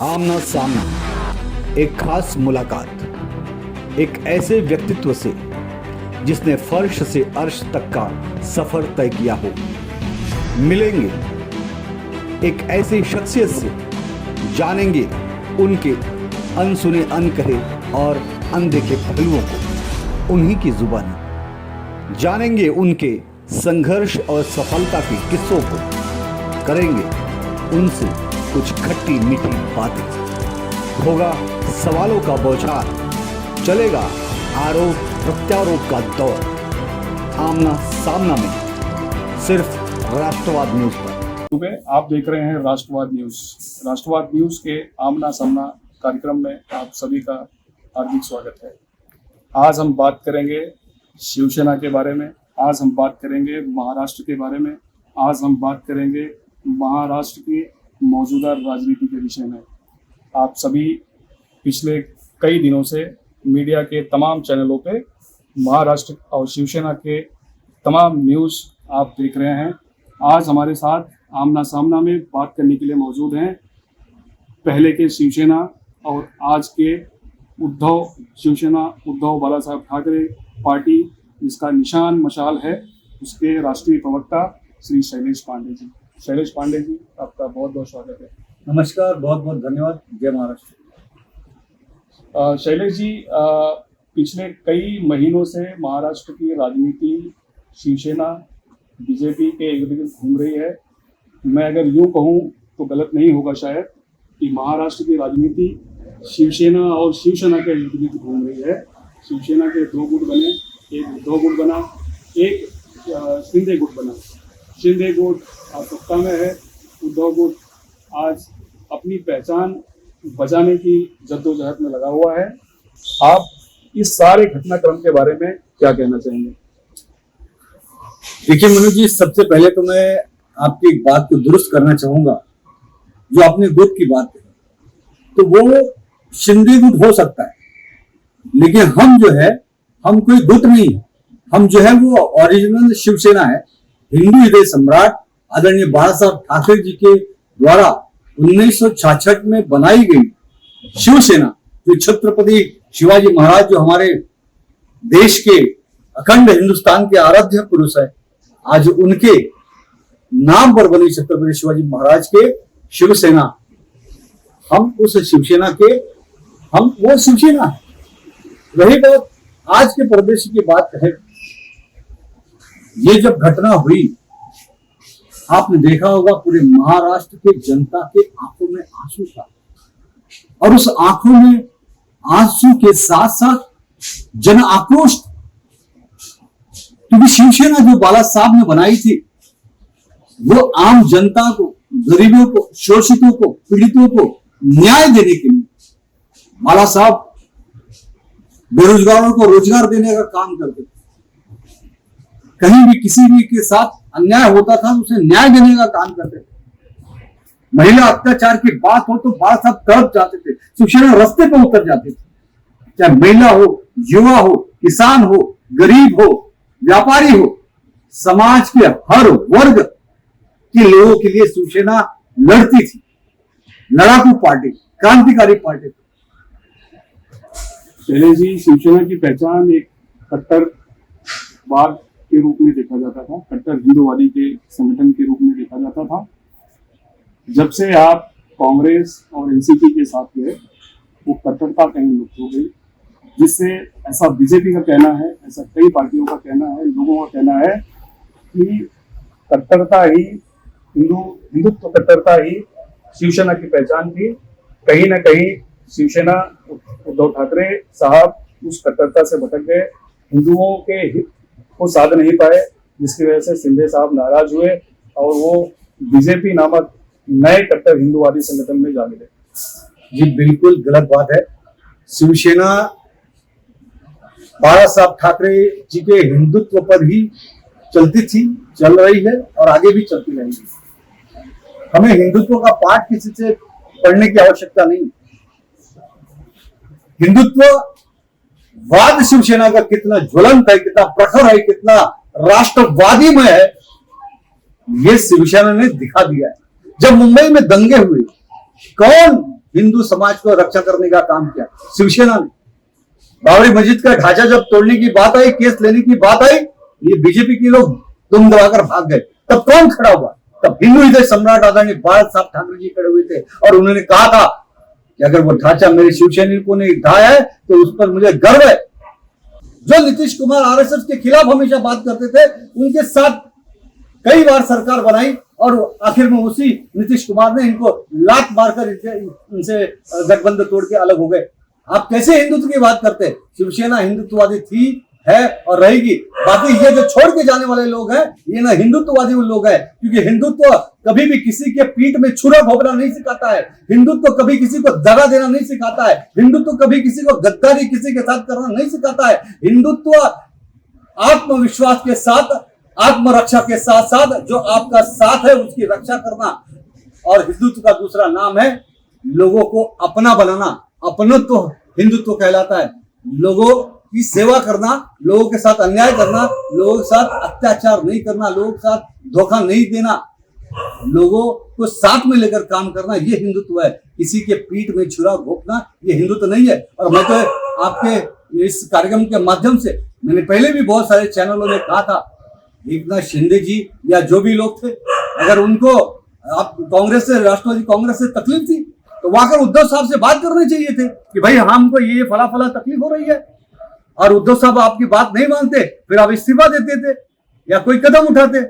आमना सामना, एक खास मुलाकात एक ऐसे व्यक्तित्व से जिसने फर्श से अर्श तक का सफर तय किया हो। मिलेंगे एक ऐसी शख्सियत से, जानेंगे उनके अनसुने, अनकहे और अनदेखे पहलुओं को उन्हीं की जुबानी। जानेंगे उनके संघर्ष और सफलता के किस्सों को, करेंगे उनसे कुछ खट्टी मीठी बातें। होगा सवालों का बौछार, चलेगा आरोप प्रत्यारोप का दौर। आमना सामना में सिर्फ राष्ट्रवाद न्यूज पर। सुबह आप देख रहे हैं राष्ट्रवाद न्यूज। राष्ट्रवाद न्यूज के आमना सामना कार्यक्रम में आप सभी का हार्दिक स्वागत है। आज हम बात करेंगे शिवसेना के बारे में, आज हम बात करेंगे महाराष्ट्र के बारे में, आज हम बात करेंगे महाराष्ट्र की मौजूदा राजनीति के विषय में। आप सभी पिछले कई दिनों से मीडिया के तमाम चैनलों पे महाराष्ट्र और शिवसेना के तमाम न्यूज़ आप देख रहे हैं। आज हमारे साथ आमना सामना में बात करने के लिए मौजूद हैं पहले के शिवसेना और आज के शिवसेना उद्धव बाला साहब ठाकरे पार्टी जिसका निशान मशाल है, उसके राष्ट्रीय प्रवक्ता श्री शैलेश पांडे जी। शैलेश पांडे जी, आपका बहुत बहुत स्वागत है। नमस्कार, बहुत बहुत धन्यवाद। जय महाराष्ट्र। शैलेश जी, पिछले कई महीनों से महाराष्ट्र की राजनीति शिवसेना बीजेपी के इर्द गिर्द घूम रही है। मैं अगर यूँ कहूँ तो गलत नहीं होगा शायद कि महाराष्ट्र की राजनीति शिवसेना और शिवसेना के इर्द गिर्द घूम रही है। शिवसेना के दो गुट बने, एक उद्धव गुट बना, एक शिंदे गुट बना। शिंदे गुट आज सत्ता में है, उद्धव गुट आज अपनी पहचान बचाने की जद्दोजहद में लगा हुआ है। आप इस सारे घटनाक्रम के बारे में क्या कहना चाहेंगे? देखिए मनोज जी, सबसे पहले तो मैं आपकी एक बात को दुरुस्त करना चाहूंगा। जो आपने गुट की बात कही, तो वो शिंदे गुट हो सकता है, लेकिन हम जो है, हम कोई गुट नहीं है। हम जो है वो ओरिजिनल शिवसेना है। हिंदू हृदय सम्राट आदरणीय बाला साहब ठाकरे जी के द्वारा 1966 में बनाई गई शिवसेना, जो छत्रपति शिवाजी महाराज जो हमारे देश के अखंड हिंदुस्तान के आराध्य पुरुष है, आज उनके नाम पर बनी छत्रपति शिवाजी महाराज के शिवसेना, हम उस शिवसेना के, हम वो शिवसेना है। वही बात आज के परिदृश्य की बात है। ये जब घटना हुई, आपने देखा होगा पूरे महाराष्ट्र के जनता के आंखों में आंसू था, और उस आंखों में आंसू के साथ साथ जन आक्रोश था, क्योंकि शिवसेना जो बाला साहब ने बनाई थी वो आम जनता को, गरीबों को, शोषितों को, पीड़ितों को न्याय देने के लिए, बाला साहब बेरोजगारों को रोजगार देने का काम करते थे। कहीं भी किसी भी के साथ अन्याय होता था तो उसे न्याय देने का काम करते थे। महिला अत्याचार की बात हो तो बाला साहब तड़प जाते थे, शिवसेना रास्ते पर उतर जाते थे। चाहे महिला हो, युवा हो, किसान हो, गरीब हो, व्यापारी हो, समाज के हर वर्ग के लोगों के लिए शिवसेना लड़ती थी। लड़ाकू पार्टी, क्रांतिकारी पार्टी। शैलेश जी, शिवसेना की पहचान एक कट्टरवाद के रूप में देखा जाता था, कट्टर हिंदूवादी के संगठन के रूप में देखा जाता था। जब से आप कांग्रेस और एनसीपी के साथ गए, वो कट्टरता कहीं लुप्त हो गई, जिससे ऐसा बीजेपी का कहना है, ऐसा कई पार्टियों का कहना है, लोगों का कहना है कि कट्टरता ही हिंदुत्व कट्टरता ही शिवसेना की पहचान थी। कहीं ना कहीं शिवसेना, उद्धव ठाकरे साहब उस कट्टरता से भटक गए, हिंदुओं के हित को साध नहीं पाए, जिसकी वजह से शिंदे साहब नाराज हुए और वो बीजेपी नामक नए कट्टर हिंदूवादी संगठन में जा मिले। ये बिल्कुल गलत बात है। शिवसेना बाला साहब ठाकरे जी के हिंदुत्व पर ही चलती थी, चल रही है और आगे भी चलती रहेगी। हमें हिंदुत्व का पाठ किसी से पढ़ने की आवश्यकता नहीं। हिंदुत्ववाद शिवसेना का कितना ज्वलंत है, कितना प्रखर है, कितना राष्ट्रवादी में है, ये शिवसेना ने दिखा दिया है। जब मुंबई में दंगे हुए, कौन हिंदू समाज को रक्षा करने का काम किया? शिवसेना ने। बाबरी मस्जिद का ढांचा जब तोड़ने की बात आई, केस लेने की बात आई, ये बीजेपी के लोग दुम दबाकर भाग गए। तब कौन खड़ा हुआ? तब हिंदू हृदय सम्राट आदरणीय बाला साहब ठाकरे जी खड़े हुए थे और उन्होंने कहा था कि अगर वो ढांचा मेरे शिवसैनिकों ने ढाया है तो उस पर मुझे गर्व है। जो नीतीश कुमार आरएसएस के खिलाफ हमेशा बात करते थे, उनके साथ कई बार सरकार बनाई और आखिर में उसी नीतीश कुमार ने इनको लात मारकर इनसे गठबंधन तोड़ के अलग हो गए। आप कैसे हिंदुत्व की बात करते हैं? शिवसेना हिंदुत्ववादी थी, है और रहेगी। बाकी ये जो छोड़ के जाने वाले लोग हैं, ये ना हिंदुत्ववादी लोग हैं, क्योंकि हिंदुत्व कभी भी किसी के पीठ में छुरा घोंपना नहीं सिखाता है। हिंदुत्व कभी किसी को दगा देना नहीं सिखाता है। हिंदुत्व कभी किसी को गद्दारी किसी के साथ करना नहीं सिखाता है। हिंदुत्व आत्मविश्वास के साथ, आत्मरक्षा के साथ साथ जो आपका साथ है उसकी रक्षा करना। और हिंदुत्व का दूसरा नाम है लोगों को अपना बनाना। अपनत्व हिंदुत्व कहलाता है। लोगों की सेवा करना, लोगों के साथ अन्याय करना, लोगों के साथ अत्याचार नहीं करना, लोगों के साथ धोखा नहीं देना, लोगों को साथ में लेकर काम करना, ये हिंदुत्व है। किसी के पीठ में छुरा घोंपना ये हिंदुत्व नहीं है। और मैं तो आपके इस कार्यक्रम के माध्यम से, मैंने पहले भी बहुत सारे चैनलों में कहा था, एकनाथ शिंदे जी या जो भी लोग थे, अगर उनको आप कांग्रेस से, राष्ट्रवादी कांग्रेस से तकलीफ थी तो वहां कर उद्धव साहब से बात करने चाहिए थे कि भाई हमको ये फला फला तकलीफ हो रही है। और उद्धव साहब आपकी बात नहीं मानते, फिर आप इस्तीफा देते थे या कोई कदम उठाते।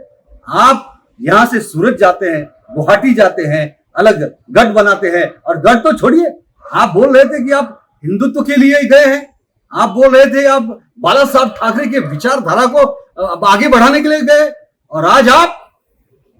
आप यहां से सूरत जाते हैं, गुवाहाटी जाते हैं, अलग गढ़ बनाते हैं। और गढ़ तो छोड़िए, आप बोल रहे थे कि आप हिंदुत्व के लिए ही गए हैं। आप बोल रहे थे आप बाला साहब ठाकरे के विचारधारा को आगे बढ़ाने के लिए गए, और आज आप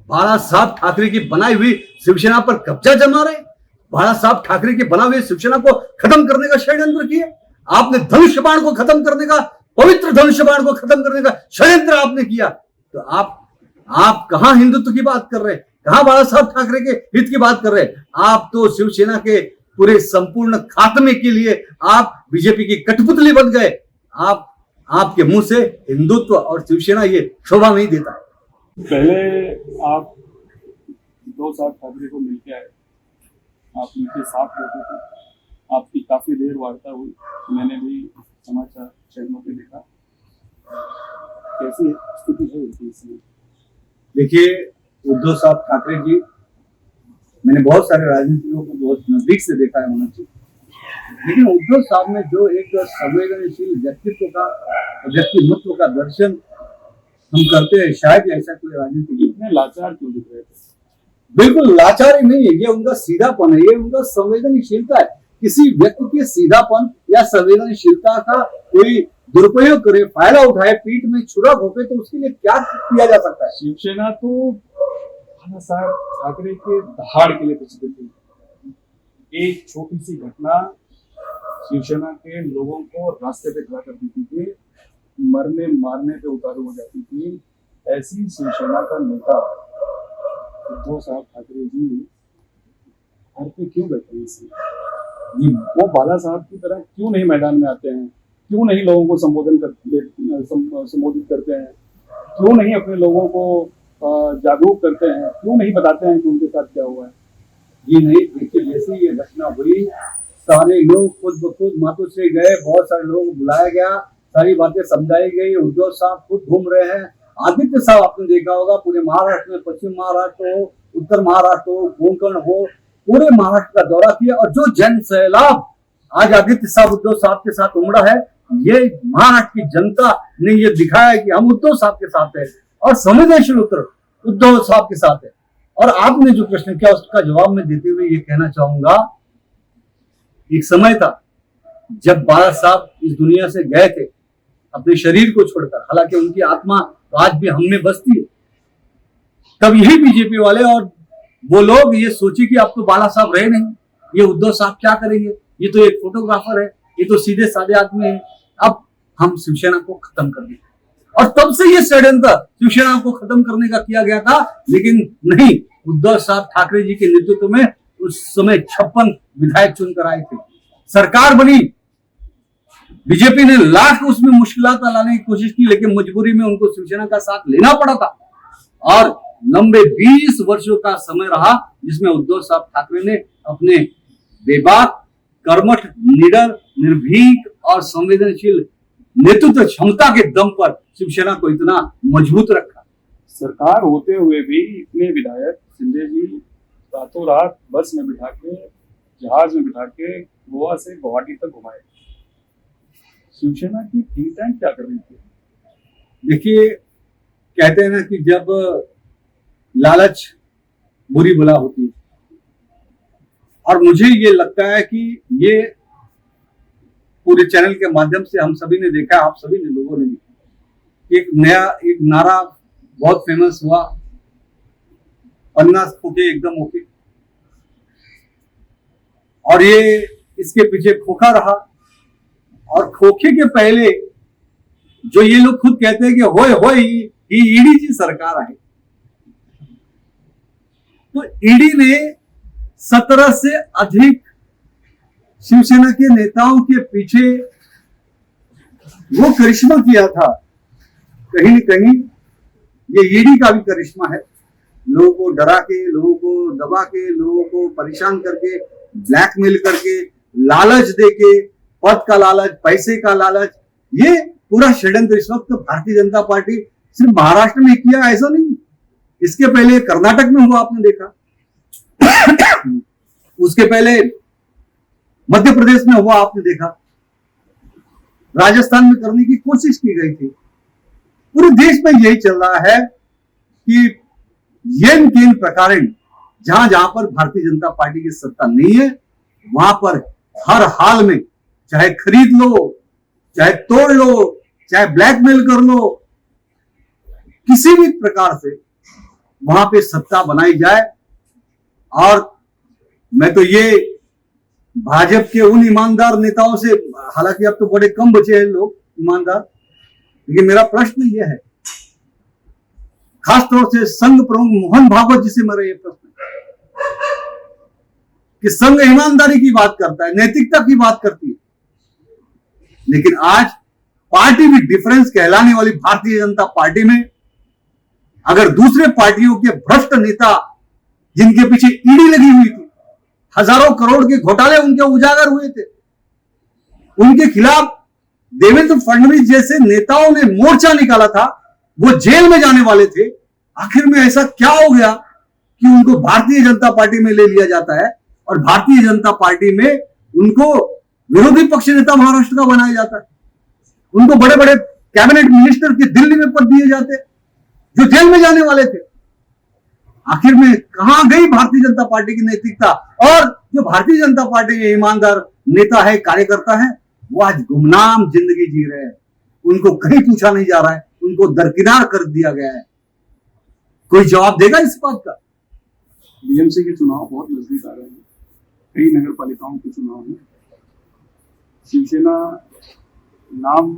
बाला साहब ठाकरे की बनाई हुई शिवसेना पर कब्जा जमा रहे। बाला साहब ठाकरे की बनाई हुई शिवसेना को खत्म करने का षड्यंत्र किया। आपने धनुष बाण को खत्म करने का, पवित्र धनुष बाण को खत्म करने का षड्यंत्र आपने किया। तो आप कहां हिंदुत्व की बात कर रहे हैं? कहां बाला साहब ठाकरे के हित की बात कर रहे हैं? आप तो शिवसेना के पूरे संपूर्ण खात्मे के लिए आप बीजेपी की कठपुतली बन गए। आपके मुंह से हिंदुत्व और शिवसेना ये शोभा नहीं देता है। पहले आप उद्धव साहब ठाकरे को मिलके आए, आप उनके साथ रहते थे, आपकी काफी देर वार्ता हुई, मैंने भी समाचार चैनलों पे देखा। कैसी स्थिति है इसमें? देखिए, उद्धव साहब ठाकरे जी, मैंने बहुत सारे राजनीतिकों को बहुत नजदीक से देखा है उन्होंने, लेकिन उद्धव साहब में जो एक संवेदनशील व्यक्तित्व का दर्शन हम करते हैं, शायद ऐसा कोई राजनीतिक इतने लाचार क्यों दिख रहे थे? बिल्कुल लाचारी नहीं है, ये उनका सीधापन है, ये उनका संवेदनशीलता है। किसी व्यक्ति के सीधापन या संवेदनशीलता का कोई दुरुपयोग करे, फायदा उठाए, पीठ में छुरा घोंपे, तो उसके लिए क्या किया जा सकता है? शिवसेना तो बाला साहब ठाकरे के दहाड़ के लिए प्रसिद्ध थी। एक छोटी सी घटना शिवसेना के लोगों को रास्ते पे खड़ा कर देती थी, मरने मारने पे उतारू हो जाती थी। ऐसी शिवसेना का नेता उद्धव साहब ठाकरे जी घर पे क्यों बैठे हैं? वो बाला साहब की तरह क्यों नहीं मैदान में आते हैं? क्यों नहीं लोगों को संबोधित करते हैं? क्यों नहीं अपने लोगों को जागरूक करते हैं? क्यों नहीं बताते हैं कि उनके साथ क्या हुआ है? ये नहीं, देखिए जैसे ये घटना हुई, सारे लोग खुद ब खुद मातों से गए, बहुत सारे लोग बुलाया गया, सारी बातें समझाई गई। उद्धव साहब खुद घूम रहे हैं। आदित्य साहब आपने देखा होगा, पूरे महाराष्ट्र में, पश्चिम महाराष्ट्र हो, उत्तर महाराष्ट्र हो, कोंकण हो, पूरे महाराष्ट्र का दौरा किया। और जो जन सैलाब आज आदित्य साहब उद्धव साहब के साथ उमड़ा है, ये महाराष्ट्र की जनता ने ये दिखाया है कि हम उद्धव साहब के साथ है और संवेदनशील उत्तर उद्धव साहब के साथ है। और आपने जो प्रश्न किया उसका जवाब में देते हुए ये कहना चाहूंगा, एक समय था जब बाला साहब इस दुनिया से गए थे अपने शरीर को छोड़कर, हालांकि उनकी आत्मा तो आज भी हम में बसती है। तब यही बीजेपी वाले और वो लोग ये सोचे कि अब तो बाला साहब रहे नहीं, ये उद्धव साहब क्या करेंगे, ये तो एक फोटोग्राफर है, ये तो सीधे साधे आदमी है, अब हम शिवसेना को खत्म कर देंगे। और तब से ये षड्यंत्र शिवसेना को खत्म करने का किया गया था। लेकिन नहीं, उद्धव साहब ठाकरे जी के नेतृत्व में उस समय 56 विधायक चुनकर आए थे, सरकार बनी, बीजेपी ने लाख उसमें मुश्किलात लाने की कोशिश की, लेकिन मजबूरी में उनको शिवसेना का साथ लेना पड़ा था। और लंबे 20 वर्षों का समय रहा जिसमें उद्धव साहब ठाकरे ने अपने बेबाक, कर्मठ, निडर, निर्भीक और संवेदनशील नेतृत्व क्षमता के दम पर शिवसेना को इतना मजबूत रखा। सरकार होते हुए भी इतने विधायक शिंदे जी रातों रात बस में बिठा के, जहाज में बिठा के गोवा से गुवाहाटी तक घुमाए। शिवसेना की थिंक टैंक क्या कर रही थी? देखिए, कहते हैं ना कि जब लालच बुरी बला होती है, और मुझे ये लगता है कि ये पूरे चैनल के माध्यम से हम सभी ने देखा, आप सभी ने, लोगों ने देखा, एक नारा बहुत फेमस हुआ, 50 खोखे एकदम ओके, और ये इसके पीछे खोखा रहा। और खोखे के पहले जो ये लोग खुद कहते हैं कि होय होय ये ईडी जी सरकार है, तो ईडी ने 17 से अधिक शिवसेना के नेताओं के पीछे वो करिश्मा किया था। कहीं न कहीं ये ईडी का भी करिश्मा है, लोगों को डरा के, लोगों को दबा के, लोगों को परेशान करके, ब्लैकमेल करके, लालच देके, पद का लालच, पैसे का लालच, ये पूरा षड्यंत्र इस वक्त भारतीय जनता पार्टी सिर्फ महाराष्ट्र में किया ऐसा नहीं, इसके पहले कर्नाटक में हुआ, आपने देखा, उसके पहले मध्य प्रदेश में हुआ, आपने देखा, राजस्थान में करने की कोशिश की गई थी। पूरे देश में यही चल रहा है कि येन केन प्रकारेण जहां जहां पर भारतीय जनता पार्टी की सत्ता नहीं है, वहां पर हर हाल में चाहे खरीद लो, चाहे तोड़ लो, चाहे ब्लैकमेल कर लो, किसी भी प्रकार से वहां पे सत्ता बनाई जाए। और मैं तो ये भाजपा के उन ईमानदार नेताओं से, हालांकि अब तो बड़े कम बचे हैं लोग ईमानदार, लेकिन मेरा प्रश्न यह है, खासतौर से संघ प्रमुख मोहन भागवत जी से मेरा यह प्रश्न है कि संघ ईमानदारी की बात करता है, नैतिकता की बात करती है, लेकिन आज पार्टी विद डिफरेंस कहलाने वाली भारतीय जनता पार्टी में अगर दूसरे पार्टियों के भ्रष्ट नेता जिनके पीछे ईडी लगी हुई थी, हजारों करोड़ के घोटाले उनके उजागर हुए थे, उनके खिलाफ देवेंद्र फडणवीस जैसे नेताओं ने मोर्चा निकाला था, वो जेल में जाने वाले थे, आखिर में ऐसा क्या हो गया कि उनको भारतीय जनता पार्टी में ले लिया जाता है और भारतीय जनता पार्टी में उनको विरोधी पक्ष नेता महाराष्ट्र का बनाया जाता है, उनको बड़े बड़े कैबिनेट मिनिस्टर के दिल्ली में पद दिए जाते हैं जो जेल में जाने वाले थे। आखिर में कहां गई भारतीय जनता पार्टी की नैतिकता? और जो भारतीय जनता पार्टी के ईमानदार नेता है, कार्यकर्ता है, वो आज गुमनाम जिंदगी जी रहे हैं, उनको कहीं पूछा नहीं जा रहा है, उनको दरकिनार कर दिया गया है। कोई जवाब देगा इस बात का? बीएमसी के चुनाव बहुत नजदीक आ रहे हैं, कई नगर पालिकाओं के चुनाव में शिवसेना नाम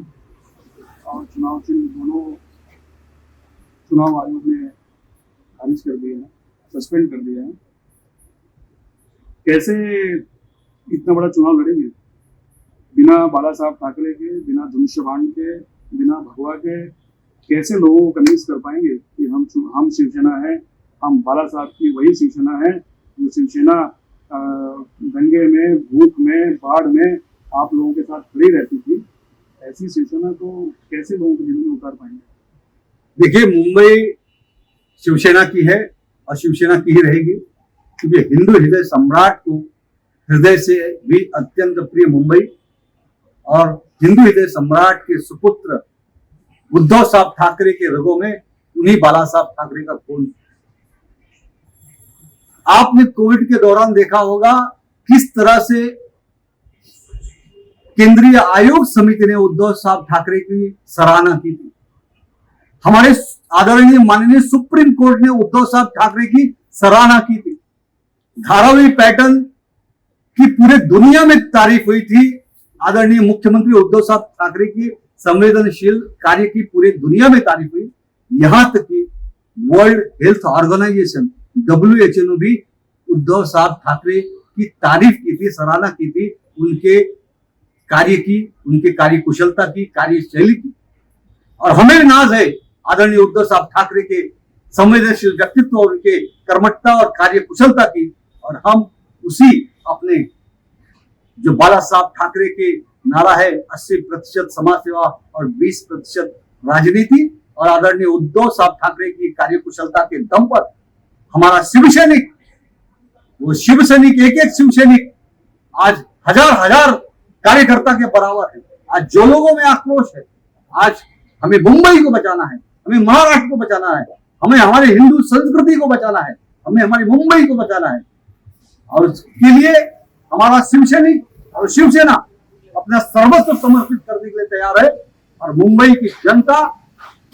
और चुनाव चिन्ह दोनों चुनाव आयोग ने खारिज कर दिए हैं, सस्पेंड कर दिए हैं। कैसे इतना बड़ा चुनाव लड़ेंगे बिना बाला साहब ठाकरे के, बिना धनुष्यबाण के, बिना भगवा के? कैसे लोगों को कन्विंस कर पाएंगे कि हम शिवसेना है, हम बाला साहब की वही शिवसेना है जो शिवसेना दंगे में, भूख में, बाढ़ में आप लोगों के साथ खड़ी रहती थी? ऐसी शिवसेना को कैसे लोगों के दिल में उतार पाएंगे? देखिए, मुंबई शिवसेना की है और शिवसेना की ही रहेगी, क्योंकि हिंदू हृदय सम्राट को हृदय से भी अत्यंत प्रिय मुंबई और हिंदू हृदय सम्राट के सुपुत्र उद्धव साहब ठाकरे के रगों में उन्हीं बाला साहब ठाकरे का खून। आपने कोविड के दौरान देखा होगा किस तरह से केंद्रीय आयोग समिति ने उद्धव साहब ठाकरे की सराहना की थी। हमारे आदरणीय माननीय सुप्रीम कोर्ट ने उद्धव साहब ठाकरे की सराहना की थी। धारावी पैटर्न की पूरे दुनिया में तारीफ हुई थी। आदरणीय मुख्यमंत्री उद्धव साहब ठाकरे की संवेदनशील कार्य की पूरी दुनिया में तारीफ हुई। यहां तक कि वर्ल्ड हेल्थ ऑर्गेनाइजेशन WHO ने भी उद्धव साहब ठाकरे की तारीफ की थी, सराहना की थी, उनके कार्य की, उनके कार्य कुशलता की, कार्यशैली की। और हमें नाज है आदरणीय उद्धव साहब ठाकरे के संवेदनशील व्यक्तित्व और उनके कर्मठता और कार्य कुशलता की, और हम उसी अपने जो बाला साहब ठाकरे के नारा है 80% समाज सेवा और 20% राजनीति, और आदरणीय उद्धव साहब ठाकरे की कार्यकुशलता के दम पर हमारा शिव सैनिक, वो शिव सैनिक, एक एक शिव सैनिक आज हजार हजार कार्यकर्ता के बराबर है। आज जो लोगों में आक्रोश है, आज हमें मुंबई को बचाना है, हमें महाराष्ट्र को बचाना है, हमें हमारे हिंदू संस्कृति को बचाना है, हमें हमारी मुंबई को बचाना है, और उसके लिए हमारा शिव सैनिक और शिवसेना अपना सर्वस्व समर्पित करने के लिए तैयार है। और मुंबई की जनता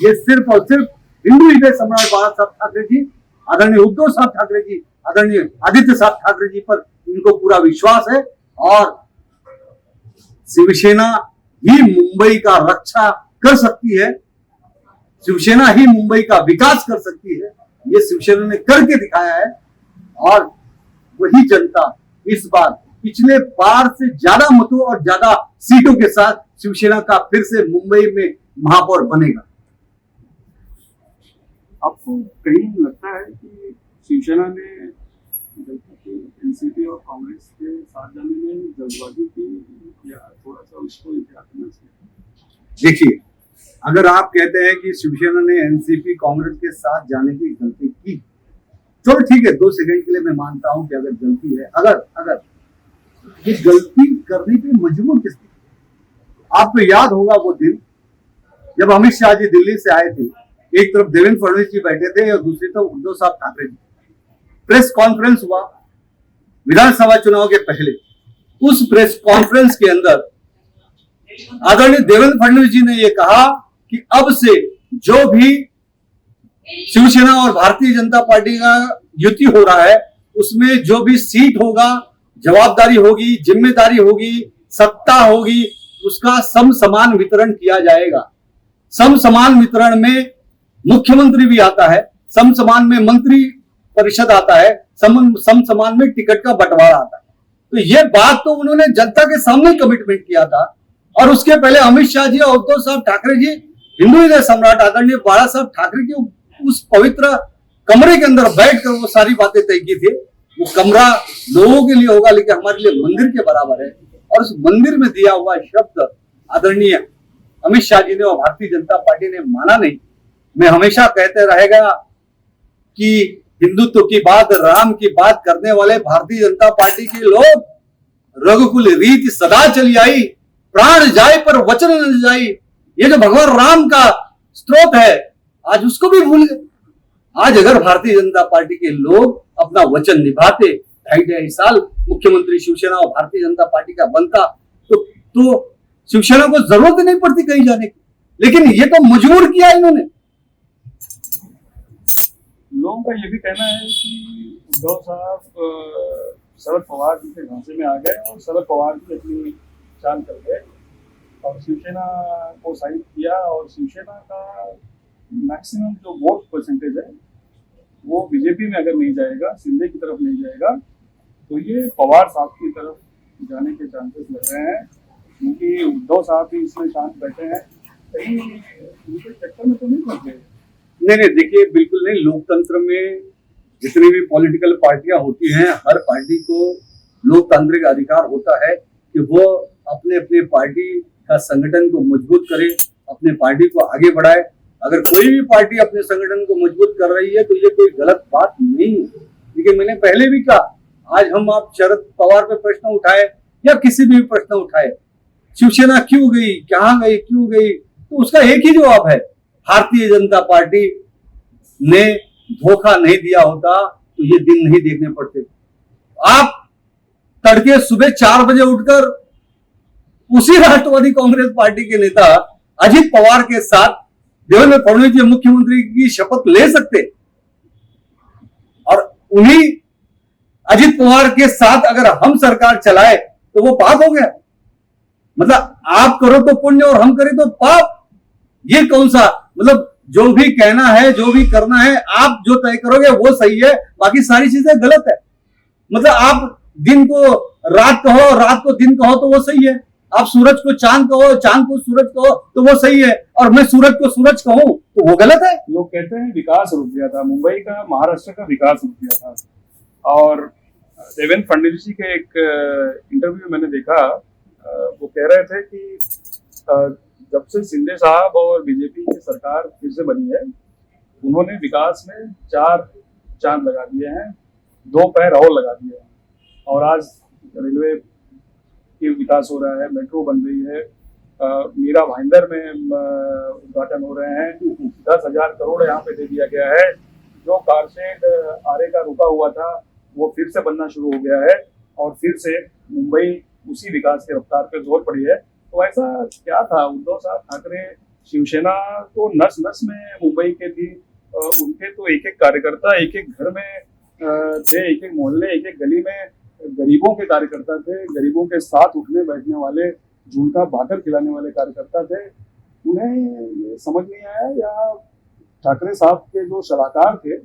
ये सिर्फ और सिर्फ हिंदू हृदय सम्राट बाला साहब ठाकरे जी, आदरणीय उद्धव साहब ठाकरे जी, आदरणीय आदित्य साहब ठाकरे जी पर इनको पूरा विश्वास है, और शिवसेना ही मुंबई का रक्षा कर सकती है, शिवसेना ही मुंबई का विकास कर सकती है। ये शिवसेना ने करके दिखाया है, और वही जनता इस बार पिछले बार से ज्यादा मतों और ज्यादा सीटों के साथ शिवसेना का फिर से मुंबई में महापौर बनेगा। आपको कहीं लगता है कि शिवसेना ने एनसीपी और कांग्रेस के साथ जाने में जल्दबाजी की, या थोड़ा सा उसको इतिहास करना चाहिए? देखिए, अगर आप कहते हैं कि शिवसेना ने एनसीपी कांग्रेस के साथ जाने की गलती की, चलो ठीक है, 2 सेकंड के लिए मैं मानता हूं कि अगर गलती है, अगर ये गलती करने पे मजबूर किस थी? आपको याद होगा वो दिन जब अमित शाह जी दिल्ली से आए थे, एक तरफ देवेंद्र फडणवीस जी बैठे थे और दूसरी तरफ उद्धव साहब ठाकरे जी। प्रेस कॉन्फ्रेंस हुआ विधानसभा चुनाव के पहले। उस प्रेस कॉन्फ्रेंस के अंदर आदरणीय देवेंद्र फडणवीस जी ने यह कहा कि अब से जो भी शिवसेना और भारतीय जनता पार्टी का युति हो रहा है, उसमें जो भी सीट होगा, जवाबदारी होगी, जिम्मेदारी होगी, सत्ता होगी, उसका सम समान वितरण किया जाएगा। सम समान वितरण में मुख्यमंत्री भी आता है, सम समान में मंत्री परिषद आता है, सम समान में टिकट का बंटवारा आता है। तो ये बात तो उन्होंने जनता के सामने कमिटमेंट किया था, और उसके पहले अमित शाह जी और उद्धव साहब ठाकरे जी हिंदू हृदय सम्राट आदरणीय बाला साहब ठाकरे के उस पवित्र कमरे के अंदर बैठकर वो सारी बातें तय की थी। वो कमरा लोगों के लिए होगा, लेकिन हमारे लिए मंदिर के बराबर है, और उस मंदिर में दिया हुआ शब्द आदरणीय अमित शाह जी ने और भारतीय जनता पार्टी ने माना नहीं। मैं हमेशा कहते रहेगा कि हिंदुत्व की बात, राम की बात करने वाले भारतीय जनता पार्टी के लोग रघुकुल रीति सदा चली आई, प्राण जाए पर वचन न जाए। ये जो भगवान राम का स्त्रोत है, आज उसको भी भूल गए। आज अगर भारतीय जनता पार्टी के लोग अपना वचन निभाते, 2.5 साल मुख्यमंत्री शिवसेना और भारतीय जनता पार्टी का बनता, तो शिवसेना को जरूरत नहीं पड़ती कहीं जाने की, लेकिन ये तो मजबूर किया इन्होंने। लोगों का ये भी कहना है कि उद्धव साहब शरद पवार जी के झांसे में आ गए, और शरद पवार जी अपनी चाल कर गए और शिवसेना को साइड किया, और शिवसेना का मैक्सिमम जो वोट परसेंटेज है वो बीजेपी में अगर नहीं जाएगा, शिंदे की तरफ नहीं जाएगा, तो ये पवार साहब की तरफ जाने के चांसेस लग रहे हैं, क्योंकि उद्धव साहब भी इसमें शांत बैठे हैं। कहीं उनके चक्कर में तो नहीं फंस गए? नहीं, देखिए, बिल्कुल नहीं। लोकतंत्र में जितनी भी पॉलिटिकल पार्टियां होती हैं, हर पार्टी को लोकतांत्रिक अधिकार होता है कि वो अपने अपने पार्टी का संगठन को मजबूत करे, अपने पार्टी को आगे बढ़ाए। अगर कोई भी पार्टी अपने संगठन को मजबूत कर रही है तो ये कोई गलत बात नहीं है। लेकिन मैंने पहले भी कहा, आज हम आप शरद पवार पे प्रश्न उठाए या किसी भी प्रश्न उठाए, शिवसेना क्यों गई, कहां गई, क्यों गई, तो उसका एक ही जवाब है, भारतीय जनता पार्टी ने धोखा नहीं दिया होता तो ये दिन नहीं देखने पड़ते। आप तड़के सुबह 4 बजे उठकर उसी राष्ट्रवादी कांग्रेस पार्टी के नेता अजित पवार के साथ देवेंद्र फडणवीस जी मुख्यमंत्री की शपथ ले सकते, और उन्हीं अजित पवार के साथ अगर हम सरकार चलाए तो वो पाप हो गया। मतलब आप करो तो पुण्य और हम करें तो पाप। ये कौन सा, मतलब जो भी कहना है, जो भी करना है, आप जो तय करोगे वो सही है, बाकी सारी चीजें गलत है। मतलब आप दिन को रात कहो, रात को दिन कहो तो वो सही है, आप सूरज को चांद कहो, चांद को सूरज कहो तो वो सही है, और मैं सूरज को सूरज कहूं तो वो गलत है। लोग कहते हैं विकास रुक गया था, मुंबई का, महाराष्ट्र का विकास रुक गया था, और देवेंद्र फडणवीस जी के एक इंटरव्यू मैंने देखा, वो कह रहे थे कि जब से शिंदे साहब और बीजेपी की सरकार फिर से बनी है, उन्होंने विकास में 4 चांद लगा दिए हैं, 2 पैर और लगा दिए हैं। और आज रेलवे के विकास हो रहा है, मेट्रो बन रही है, मीरा भाईंदर में उद्घाटन हो रहे हैं, 10,000 करोड़ यहाँ पे दे दिया गया है। जो कारशेड आरे का रुका हुआ था वो फिर से बनना शुरू हो गया है और फिर से मुंबई उसी विकास की रफ्तार पे जोर पड़ी है। तो ऐसा क्या था, उद्धव साहब ठाकरे शिवसेना तो नस नस में मुंबई के थी, उनके तो एक एक कार्यकर्ता एक एक घर में थे, एक एक मोहल्ले एक एक गली में गरीबों के कार्यकर्ता थे, गरीबों के साथ उठने बैठने वाले, झुमका भाकर खिलाने वाले कार्यकर्ता थे। उन्हें ये समझ नहीं आया या ठाकरे साहब के जो सलाहकार थे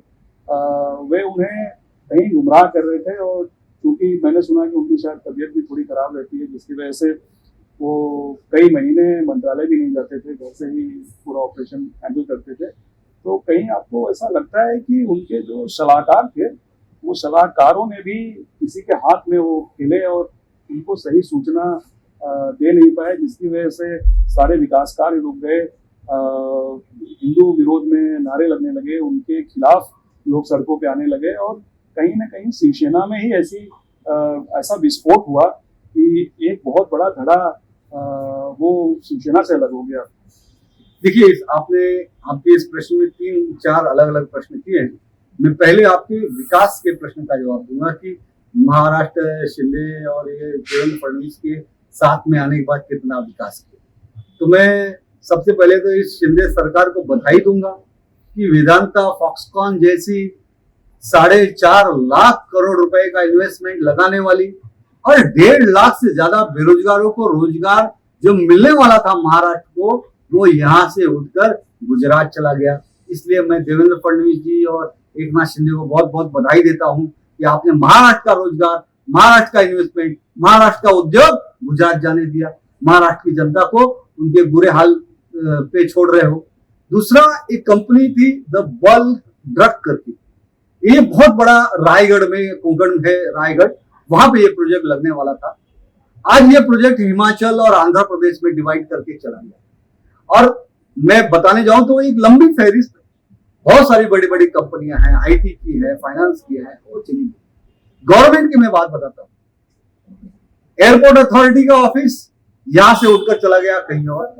वे उन्हें कहीं गुमराह कर रहे थे। और क्योंकि मैंने सुना कि उनकी शायद तबीयत भी थोड़ी खराब रहती है, जिसकी वजह से वो कई महीने मंत्रालय भी नहीं जाते थे, घर से ही पूरा ऑपरेशन हैंडल करते थे। तो कहीं आपको ऐसा लगता है कि उनके जो सलाहकार थे वो सलाहकारों ने भी किसी के हाथ में वो खेले और उनको सही सूचना दे नहीं पाए, जिसकी वजह से सारे विकास कार्य रुक गए। हिंदू विरोध में नारे लगने लगे, उनके खिलाफ लोग सड़कों पे आने लगे और कहीं ना कहीं शिवसेना में ही ऐसा विस्फोट हुआ कि एक बहुत बड़ा धड़ा वो शिवसेना से अलग हो गया। देखिए, आपके इस प्रश्न में 3-4 अलग अलग प्रश्न किए हैं। मैं पहले आपके विकास के प्रश्न का जवाब दूंगा कि महाराष्ट्र शिंदे और ये देवेंद्र फडणवीस के साथ में आने के बाद कितना विकास किया। तो मैं सबसे पहले तो इस शिंदे सरकार को बधाई दूंगा कि वेदांता, फॉक्सकॉन जैसी 4.5 लाख करोड़ रुपए का इन्वेस्टमेंट लगाने वाली और 1.5 लाख से ज्यादा बेरोजगारों को रोजगार जो मिलने वाला था महाराष्ट्र को, वो यहाँ से उठकर गुजरात चला गया। इसलिए मैं देवेंद्र फडणवीस जी और एकनाथ शिंदे को बहुत बहुत बधाई देता हूं कि आपने महाराष्ट्र का रोजगार, महाराष्ट्र का इन्वेस्टमेंट, महाराष्ट्र का उद्योग गुजरात जाने दिया। महाराष्ट्र की जनता को उनके बुरे हाल पे छोड़ रहे हो। दूसरा, एक कंपनी थी द बल्क ड्रग करके, ये बहुत बड़ा रायगढ़ में, कोंकण में है रायगढ़, वहां पे ये प्रोजेक्ट लगने वाला था। आज ये प्रोजेक्ट हिमाचल और आंध्र प्रदेश में डिवाइड करके चला गया। और मैं बताने जाऊं तो एक लंबी फहरिस्त, बहुत सारी बड़ी बड़ी कंपनियां हैं, आईटी की है, फाइनेंस की है, वो चली गई। गवर्नमेंट की मैं बात बताता हूं, एयरपोर्ट अथॉरिटी का ऑफिस यहां से उठकर चला गया कहीं और।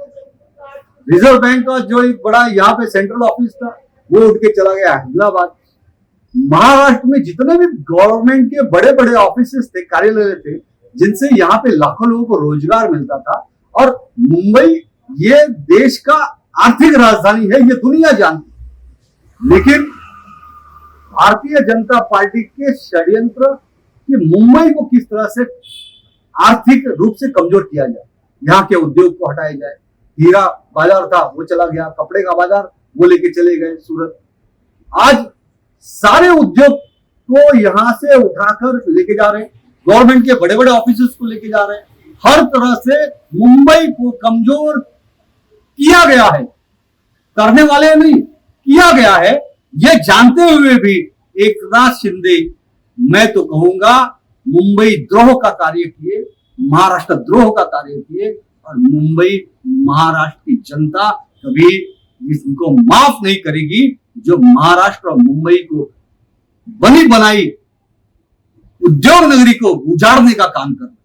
रिजर्व बैंक का जो एक बड़ा यहाँ पे सेंट्रल ऑफिस था वो उठ के चला गया अहमदाबाद। महाराष्ट्र में जितने भी गवर्नमेंट के बड़े बड़े ऑफिस थे, कार्यालय थे, जिनसे यहाँ पे लाखों लोगों को रोजगार मिलता था। और मुंबई ये देश का आर्थिक राजधानी है, ये दुनिया जानती है। लेकिन भारतीय जनता पार्टी के षड्यंत्र कि मुंबई को किस तरह से आर्थिक रूप से कमजोर किया जाए, यहाँ के उद्योग को हटाया जाए। हीरा बाजार था वो चला गया, कपड़े का बाजार वो लेके चले गए सूरत। आज सारे उद्योग को यहां से उठाकर लेके जा रहे हैं, गवर्नमेंट के बड़े बड़े ऑफिस को लेके जा रहे हैं। हर तरह से मुंबई को कमजोर किया गया है, करने वाले नहीं, किया गया है। ये जानते हुए भी एकनाथ शिंदे, मैं तो कहूंगा, मुंबई द्रोह का कार्य किए, महाराष्ट्र द्रोह का कार्य किए। और मुंबई, महाराष्ट्र की जनता कभी इनको माफ नहीं करेगी जो महाराष्ट्र और मुंबई को बनी बनाई उद्योग नगरी को उजाड़ने का काम कर रहे हैं।